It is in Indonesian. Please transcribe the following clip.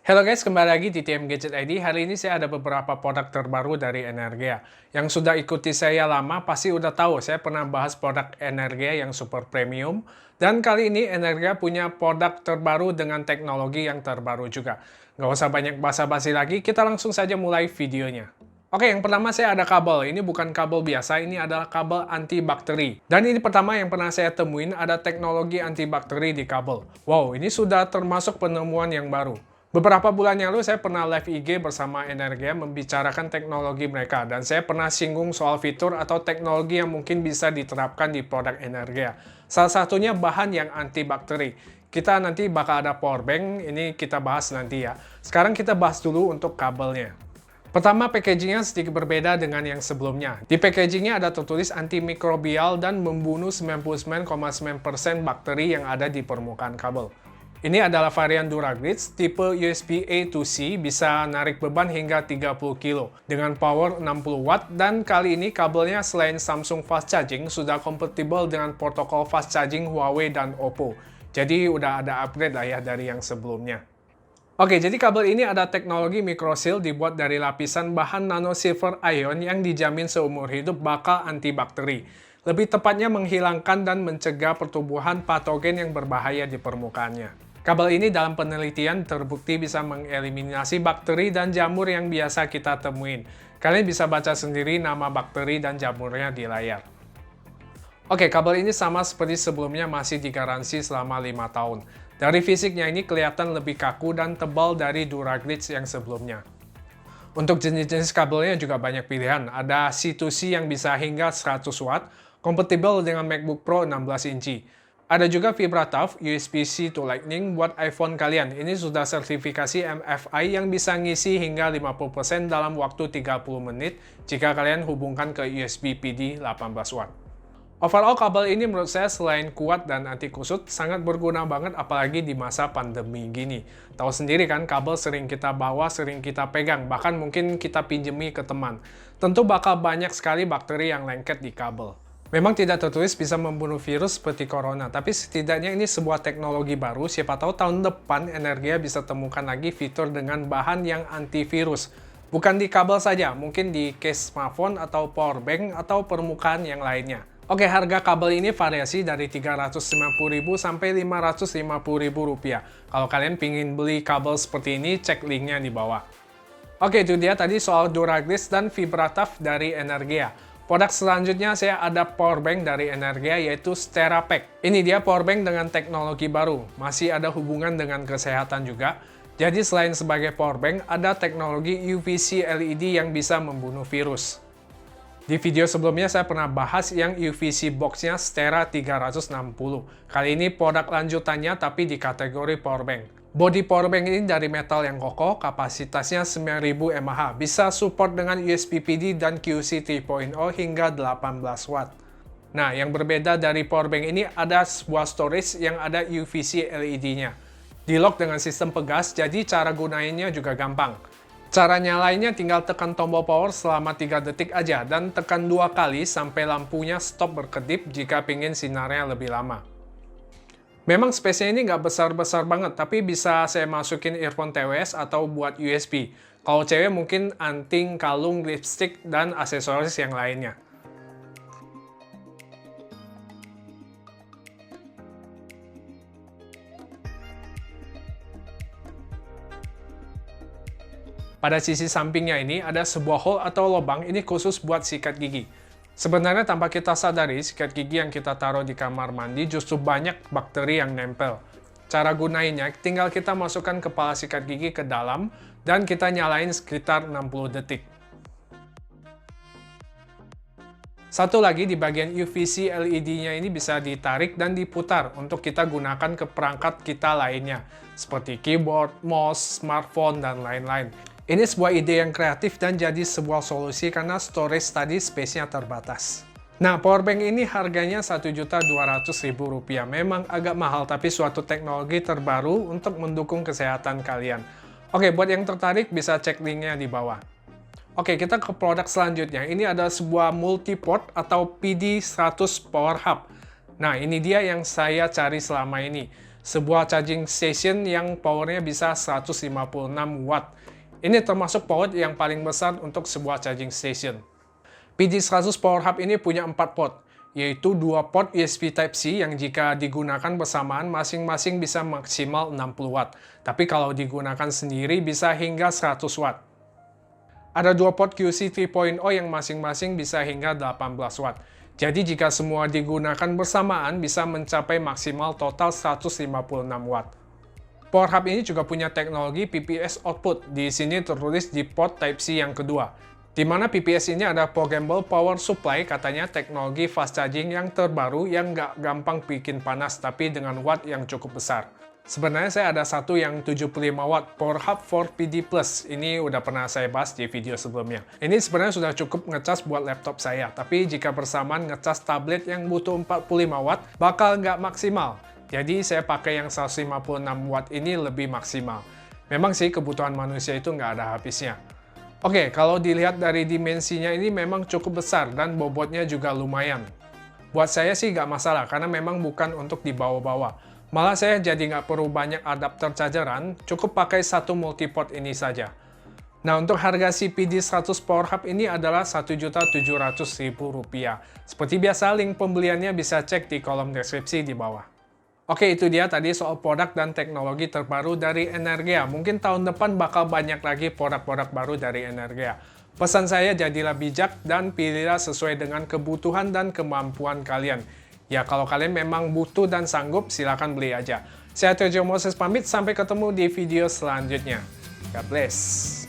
Halo guys, kembali lagi di TM Gadget ID. Hari ini saya ada beberapa produk terbaru dari Energia. Yang sudah ikuti saya lama pasti udah tahu, saya pernah bahas produk Energia yang super premium. Dan kali ini Energia punya produk terbaru dengan teknologi yang terbaru juga. Nggak usah banyak basa-basi lagi, kita langsung saja mulai videonya. Oke, yang pertama saya ada kabel. Ini bukan kabel biasa, ini adalah kabel anti-bakteri. Dan ini pertama yang pernah saya temuin, ada teknologi anti-bakteri di kabel. Wow, ini sudah termasuk penemuan yang baru. Beberapa bulan yang lalu saya pernah live IG bersama Energia membicarakan teknologi mereka dan saya pernah singgung soal fitur atau teknologi yang mungkin bisa diterapkan di produk Energia. Salah satunya bahan yang antibakteri. Kita nanti bakal ada power bank, ini kita bahas nanti ya. Sekarang kita bahas dulu untuk kabelnya. Pertama, packagingnya sedikit berbeda dengan yang sebelumnya. Di packagingnya ada tertulis antimikrobial dan membunuh 99,9% bakteri yang ada di permukaan kabel. Ini adalah varian Duraglitz, tipe USB A to C, bisa narik beban hingga 30 kg dengan power 60 watt, dan kali ini kabelnya selain Samsung Fast Charging, sudah kompatibel dengan protokol fast charging Huawei dan Oppo. Jadi udah ada upgrade lah ya dari yang sebelumnya. Oke, jadi kabel ini ada teknologi microseal dibuat dari lapisan bahan nano silver ion yang dijamin seumur hidup bakal antibakteri. Lebih tepatnya menghilangkan dan mencegah pertumbuhan patogen yang berbahaya di permukaannya. Kabel ini dalam penelitian terbukti bisa mengeliminasi bakteri dan jamur yang biasa kita temuin. Kalian bisa baca sendiri nama bakteri dan jamurnya di layar. Oke, kabel ini sama seperti sebelumnya masih digaransi selama 5 tahun. Dari fisiknya ini kelihatan lebih kaku dan tebal dari Duraglitz yang sebelumnya. Untuk jenis-jenis kabelnya juga banyak pilihan. Ada C2C yang bisa hingga 100 watt, kompatibel dengan MacBook Pro 16 inci. Ada juga VibraTough USB-C to Lightning buat iPhone kalian. Ini sudah sertifikasi MFI yang bisa ngisi hingga 50% dalam waktu 30 menit jika kalian hubungkan ke USB PD 18 watt. Overall, kabel ini menurut saya selain kuat dan anti kusut, sangat berguna banget apalagi di masa pandemi gini. Tahu sendiri kan, kabel sering kita bawa, sering kita pegang, bahkan mungkin kita pinjemi ke teman. Tentu bakal banyak sekali bakteri yang lengket di kabel. Memang tidak tertulis bisa membunuh virus seperti corona, tapi setidaknya ini sebuah teknologi baru, siapa tahu tahun depan Energia bisa temukan lagi fitur dengan bahan yang antivirus. Bukan di kabel saja, mungkin di case smartphone atau power bank atau permukaan yang lainnya. Oke, harga kabel ini variasi dari 350.000 sampai 550.000 rupiah. Kalau kalian pingin beli kabel seperti ini, cek linknya di bawah. Oke, itu dia tadi soal Duraglitz dan VibraTough dari Energia. Produk selanjutnya saya ada powerbank dari Energia yaitu SteraPack. Ini dia powerbank dengan teknologi baru, masih ada hubungan dengan kesehatan juga. Jadi selain sebagai powerbank, ada teknologi UVC LED yang bisa membunuh virus. Di video sebelumnya saya pernah bahas yang UVC box-nya Stera 360. Kali ini produk lanjutannya tapi di kategori powerbank. Bodi powerbank ini dari metal yang kokoh, kapasitasnya 9000 mAh, bisa support dengan USB PD dan QC 3.0 hingga 18 watt. Nah, yang berbeda dari powerbank ini ada sebuah storage yang ada UVC LED-nya. Di-lock dengan sistem pegas, jadi cara gunainnya juga gampang. Cara nyalainnya tinggal tekan tombol power selama 3 detik aja, dan tekan 2 kali sampai lampunya stop berkedip jika pingin sinarnya lebih lama. Memang space-nya ini nggak besar-besar banget, tapi bisa saya masukin earphone TWS atau buat USB. Kalau cewek mungkin anting, kalung, lipstick, dan aksesoris yang lainnya. Pada sisi sampingnya ini ada sebuah hole atau lubang, ini khusus buat sikat gigi. Sebenarnya tanpa kita sadari, sikat gigi yang kita taruh di kamar mandi justru banyak bakteri yang nempel. Cara gunainnya, tinggal kita masukkan kepala sikat gigi ke dalam, dan kita nyalain sekitar 60 detik. Satu lagi, di bagian UVC LED-nya ini bisa ditarik dan diputar untuk kita gunakan ke perangkat kita lainnya, seperti keyboard, mouse, smartphone, dan lain-lain. Ini sebuah ide yang kreatif dan jadi sebuah solusi karena storage tadi space-nya terbatas. Nah, powerbank ini harganya Rp1.200.000. Memang agak mahal, tapi suatu teknologi terbaru untuk mendukung kesehatan kalian. Oke, buat yang tertarik bisa cek linknya di bawah. Oke, kita ke produk selanjutnya. Ini ada sebuah multiport atau PD100 Power Hub. Nah, ini dia yang saya cari selama ini. sebuah charging station yang powernya bisa 156 watt. Ini termasuk power yang paling besar untuk sebuah charging station. PD100 Power Hub ini punya 4 port, yaitu 2 port USB Type-C yang jika digunakan bersamaan masing-masing bisa maksimal 60 watt. Tapi kalau digunakan sendiri bisa hingga 100 watt. Ada 2 port QC 3.0 yang masing-masing bisa hingga 18 watt. Jadi jika semua digunakan bersamaan bisa mencapai maksimal total 156 watt. Power Hub ini juga punya teknologi PPS output. Di sini tertulis di port Type-C yang kedua. Di mana PPS ini ada Programmable Power Supply, katanya teknologi fast charging yang terbaru yang nggak gampang bikin panas tapi dengan watt yang cukup besar. Sebenarnya saya ada satu yang 75 watt, Power Hub 4PD+. Ini udah pernah saya bahas di video sebelumnya. Ini sebenarnya sudah cukup ngecas buat laptop saya, tapi jika bersamaan ngecas tablet yang butuh 45 watt, bakal nggak maksimal. Jadi saya pakai yang 156 watt ini lebih maksimal. Memang sih kebutuhan manusia itu nggak ada habisnya. Oke, kalau dilihat dari dimensinya ini memang cukup besar dan bobotnya juga lumayan. Buat saya sih nggak masalah karena memang bukan untuk dibawa-bawa. Malah saya jadi nggak perlu banyak adapter chargeran, cukup pakai satu multiport ini saja. Nah, untuk harga si PD100 Power Hub ini adalah Rp1.700.000. Seperti biasa, link pembeliannya bisa cek di kolom deskripsi di bawah. Oke, itu dia tadi soal produk dan teknologi terbaru dari Energia. Mungkin tahun depan bakal banyak lagi produk-produk baru dari Energia. Pesan saya, jadilah bijak dan pilihlah sesuai dengan kebutuhan dan kemampuan kalian. Ya, kalau kalian memang butuh dan sanggup, silakan beli aja. Saya Tejo Moses pamit, sampai ketemu di video selanjutnya. God bless.